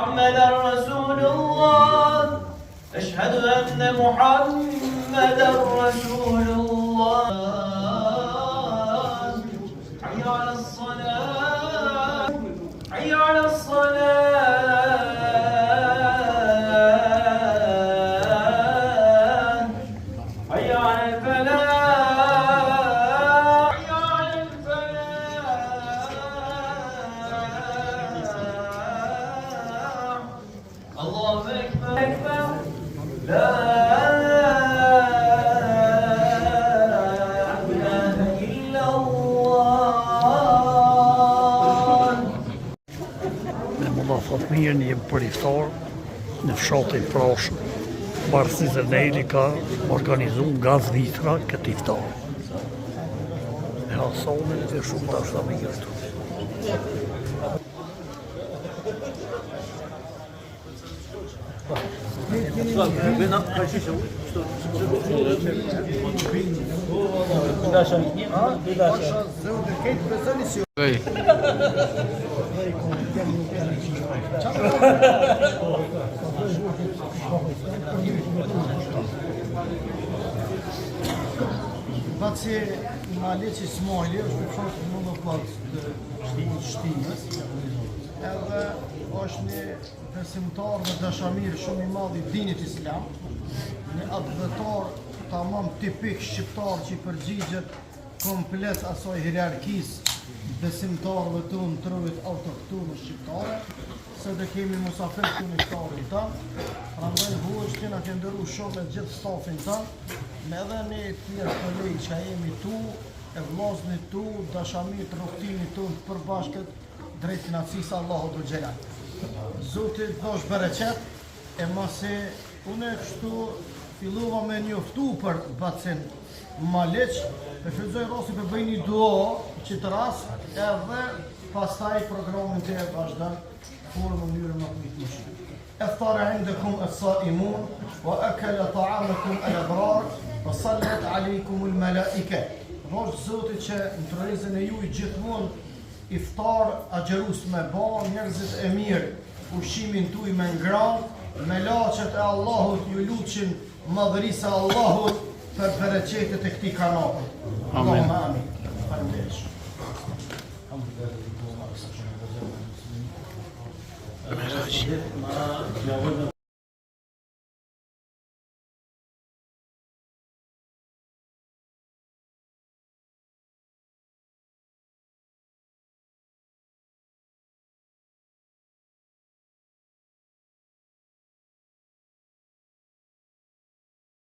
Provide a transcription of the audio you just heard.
محمد رسول الله أشهد أن محمد رسول الله حي على الصلاة حي على الصلاة حي على الفلاح حي على الفلاح الله أكبر أكبر لا إله إلا الله. Me Mullah Fatmirën jemi për iftar në fshatin Prashë. Bardhësi Zëneli ka organizu nga vitra këtë iftar. Me Hasanin dhe shumë dashamirë këtu. Baci Malici Smojli është fshat monopat të shtimës, edhe është një besimtar dhe dashamir shumë i madh i dinit islam, një advetar tamam tipik shqiptar që i përgjigjet komplet asaj hierarkisë besimtarëve tonë trojit autoktonë shqiptare, se dhe kemi musafir të në iftarin ta, prandaj huështi na ke ndëru shumë me gjithë stafin ta, me edhe ne tjerë kolegj që jemi tu, e vllazni tu, dashamit rroftini tu të përbashkët drejt finacisë Allahu do xhelal. Zoti dosh bereqet, e masi une kështu fillova me njoftu për Bacin Maliq, e shfrytëzoj rasti për bëj një dua që të rast, edhe pastaj programin të e vazhdan në mënyrë më të mitëshme. Iftara indakum as-saimun wa akala ta'amakum al-abrar wa sallat alaykum al-malaika. Rosh Zoti që në trezën e juaj gjithmonë iftar agjerus me ba, njerëzit e mirë, ushqimin tuaj me ngran, me laqet e Allahut ju lutin madhërisë e Allahut për bereqetet e këtij kanapi. Allahumma amin. Faleminderit.